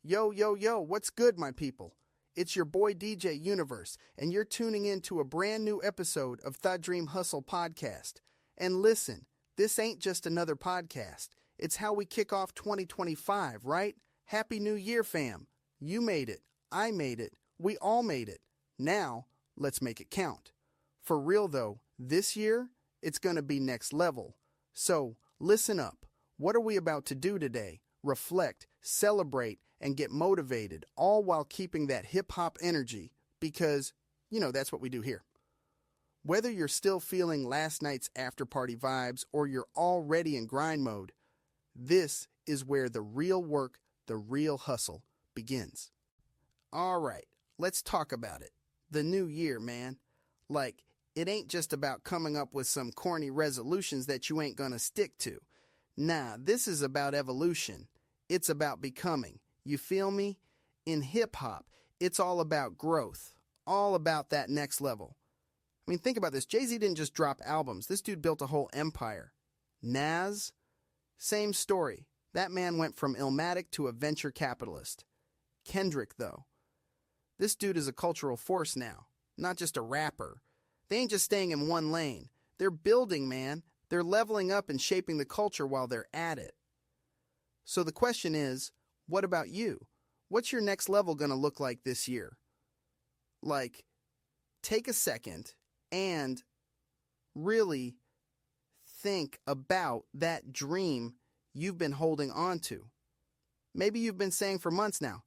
Yo, yo, yo, what's good, my people? It's your boy DJ Universe, and you're tuning in to a brand new episode of Thought Dream Hustle Podcast. And listen, this ain't just another podcast. It's how we kick off 2025, right? Happy New Year, fam. You made it. I made it. We all made it. Now, let's make it count. For real, though, this year, it's going to be next level. So, listen up. What are we about to do today? Reflect, celebrate, and get motivated, all while keeping that hip-hop energy, because, that's what we do here. Whether you're still feeling last night's after-party vibes or you're already in grind mode, this is where the real work, the real hustle begins. All right, let's talk about it. The new year, man. Like, it ain't just about coming up with some corny resolutions that you ain't gonna stick to. Nah, this is about evolution. It's about becoming. You feel me? In hip-hop, it's all about growth. All about that next level. I mean, think about this. Jay-Z didn't just drop albums. This dude built a whole empire. Nas, same story. That man went from Illmatic to a venture capitalist. Kendrick, though. This dude is a cultural force now, not just a rapper. They ain't just staying in one lane. They're building, man. They're leveling up and shaping the culture while they're at it. So the question is, what about you? What's your next level going to look like this year? Like, take a second and really think about that dream you've been holding on to. Maybe you've been saying for months now,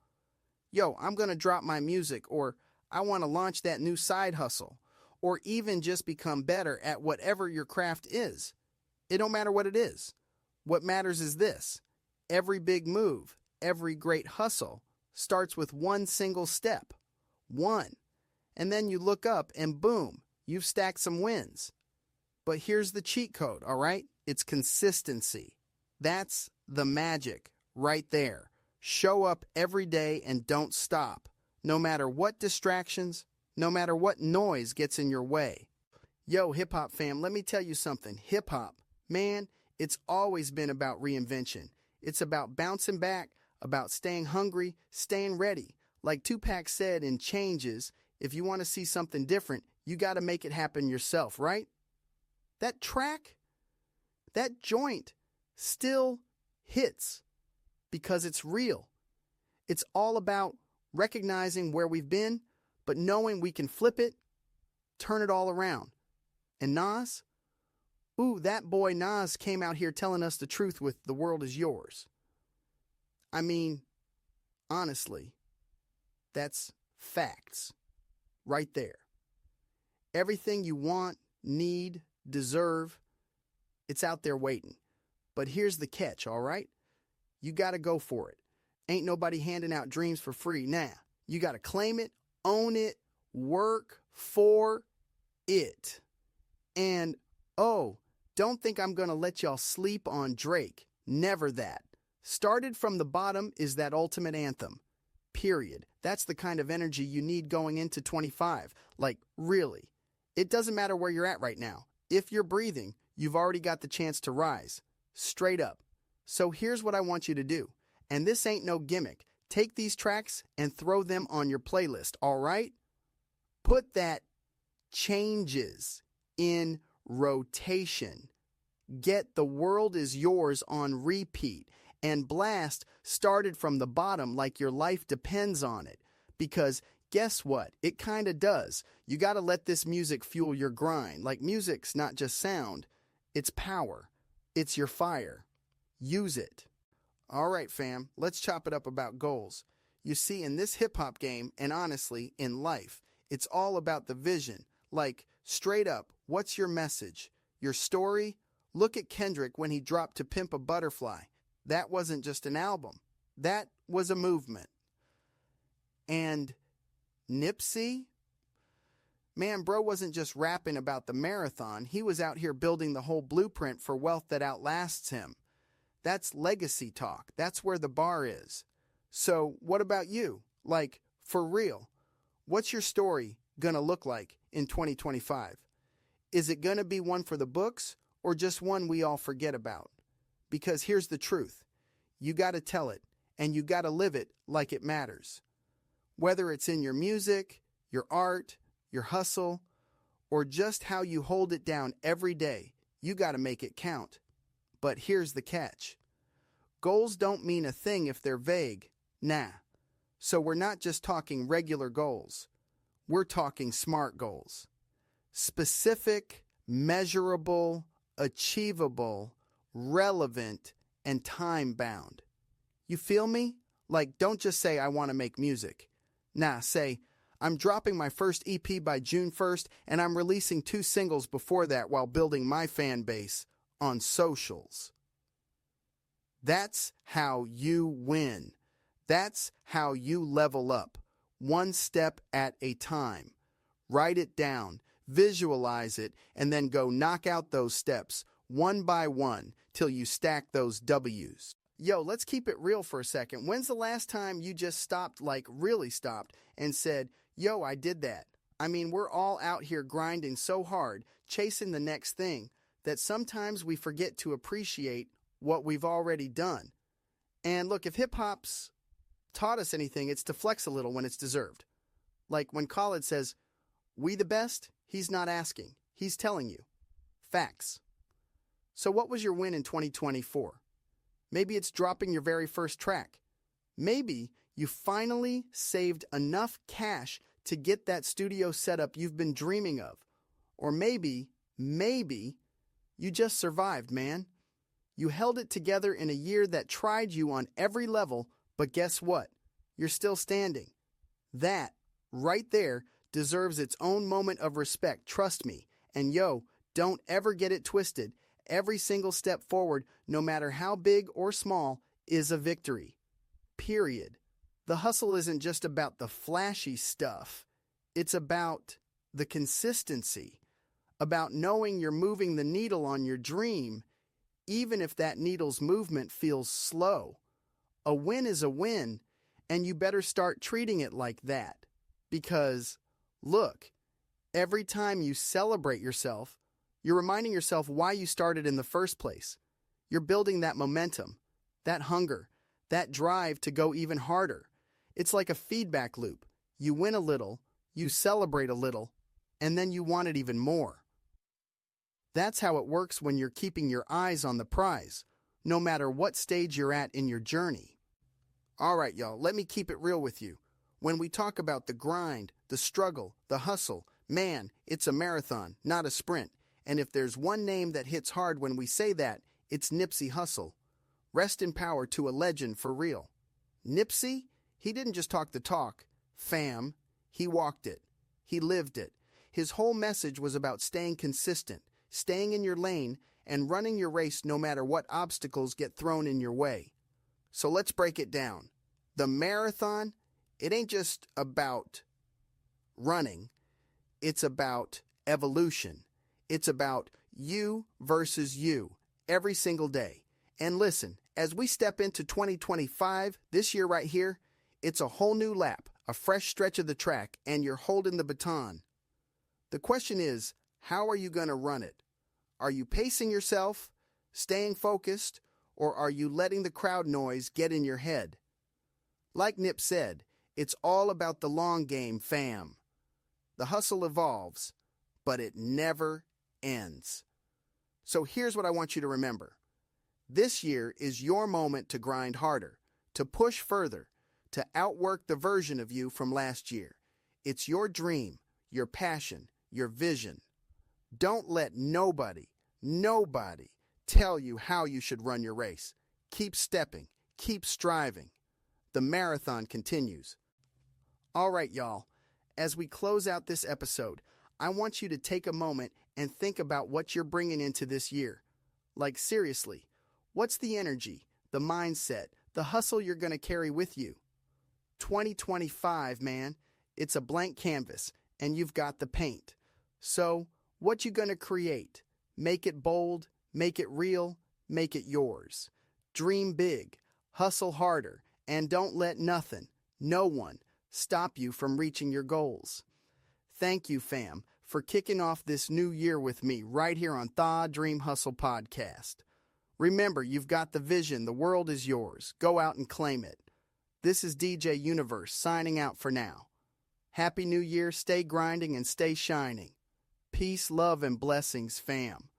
yo, I'm going to drop my music, or I want to launch that new side hustle, or even just become better at whatever your craft is. It don't matter what it is. What matters is this. Every big move, every great hustle starts with one single step. One. And then you look up and boom, you've stacked some wins. But here's the cheat code, all right? It's consistency. That's the magic right there. Show up every day and don't stop. No matter what distractions, no matter what noise gets in your way. Yo, hip-hop fam, let me tell you something. Hip-hop, man, it's always been about reinvention. It's about bouncing back, about staying hungry, staying ready. Like Tupac said in Changes, if you want to see something different, you got to make it happen yourself, right? That track, that joint still hits because it's real. It's all about recognizing where we've been, but knowing we can flip it, turn it all around. And Nas? Ooh, that boy Nas came out here telling us the truth with "The World Is Yours." I mean, honestly, that's facts right there. Everything you want, need, deserve, it's out there waiting. But here's the catch, all right? You got to go for it. Ain't nobody handing out dreams for free. Nah, you got to claim it, own it, work for it. And, oh, don't think I'm going to let y'all sleep on Drake. Never that. Started from the bottom is that ultimate anthem. Period. That's the kind of energy you need going into 25. Like, really. It doesn't matter where you're at right now. If you're breathing, you've already got the chance to rise. Straight up. So here's what I want you to do. And this ain't no gimmick. Take these tracks and throw them on your playlist, all right? Put that Changes in rotation. Get "The World Is Yours" on repeat. And blast Started From the Bottom like your life depends on it. Because guess what? It kind of does. You got to let this music fuel your grind. Like, music's not just sound. It's power. It's your fire. Use it. All right, fam. Let's chop it up about goals. You see, in this hip-hop game, and honestly, in life, it's all about the vision. Like, straight up, what's your message? Your story? Look at Kendrick when he dropped "To Pimp a Butterfly." That wasn't just an album. That was a movement. And Nipsey? Man, bro wasn't just rapping about the marathon. He was out here building the whole blueprint for wealth that outlasts him. That's legacy talk. That's where the bar is. So what about you? Like, for real, what's your story going to look like in 2025? Is it going to be one for the books or just one we all forget about? Because here's the truth. You got to tell it, and you gotta live it like it matters. Whether it's in your music, your art, your hustle, or just how you hold it down every day, you gotta make it count. But here's the catch. Goals don't mean a thing if they're vague. Nah. So we're not just talking regular goals. We're talking SMART goals. Specific, measurable, achievable, relevant, and time-bound. You feel me? Like, don't just say, I want to make music. Nah, say, I'm dropping my first EP by June 1st, and I'm releasing 2 singles before that while building my fan base on socials. That's how you win. That's how you level up, one step at a time. Write it down, visualize it, and then go knock out those steps one by one till you stack those W's. Yo, let's keep it real for a second. When's the last time you just stopped, like really stopped, and said, yo, I did that? I mean, we're all out here grinding so hard, chasing the next thing, that sometimes we forget to appreciate what we've already done. And look, if hip-hop's taught us anything, it's to flex a little when it's deserved. Like when Khaled says, we the best, he's not asking. He's telling you. Facts. So what was your win in 2024? Maybe it's dropping your very first track. Maybe you finally saved enough cash to get that studio setup you've been dreaming of. Or maybe you just survived, man. You held it together in a year that tried you on every level, but guess what? You're still standing. That, right there, deserves its own moment of respect, trust me. And yo, don't ever get it twisted. Every single step forward, no matter how big or small, is a victory. Period. The hustle isn't just about the flashy stuff. It's about the consistency, about knowing you're moving the needle on your dream, even if that needle's movement feels slow. A win is a win, and you better start treating it like that. Because, look, every time you celebrate yourself, you're reminding yourself why you started in the first place. You're building that momentum, that hunger, that drive to go even harder. It's like a feedback loop. You win a little, you celebrate a little, and then you want it even more. That's how it works when you're keeping your eyes on the prize, no matter what stage you're at in your journey. All right, y'all, let me keep it real with you. When we talk about the grind, the struggle, the hustle, man, it's a marathon, not a sprint. And if there's one name that hits hard when we say that, it's Nipsey Hussle. Rest in power to a legend for real. Nipsey, he didn't just talk the talk, fam. He walked it. He lived it. His whole message was about staying consistent, staying in your lane, and running your race no matter what obstacles get thrown in your way. So let's break it down. The marathon, it ain't just about running. It's about evolution. It's about you versus you every single day. And listen, as we step into 2025, this year right here, it's a whole new lap, a fresh stretch of the track, and you're holding the baton. The question is, how are you going to run it? Are you pacing yourself, staying focused, or are you letting the crowd noise get in your head? Like Nip said, it's all about the long game, fam. The hustle evolves, but it never ends. So here's what I want you to remember. This year is your moment to grind harder, to push further, to outwork the version of you from last year. It's your dream, your passion, your vision. Don't let nobody tell you how you should run your race. Keep stepping, keep striving. The marathon continues. All right, y'all. As we close out this episode, I want you to take a moment and think about what you're bringing into this year. Like, seriously, what's the energy, the mindset, the hustle you're going to carry with you? 2025, man, it's a blank canvas, and you've got the paint. So, what you going to create? Make it bold, make it real, make it yours. Dream big, hustle harder, and don't let nothing, no one, stop you from reaching your goals. Thank you, fam, for kicking off this new year with me right here on Tha Dream Hustle Podcast. Remember, you've got the vision. The world is yours. Go out and claim it. This is DJ Universe signing out for now. Happy New Year, stay grinding and stay shining. Peace, love, and blessings, fam.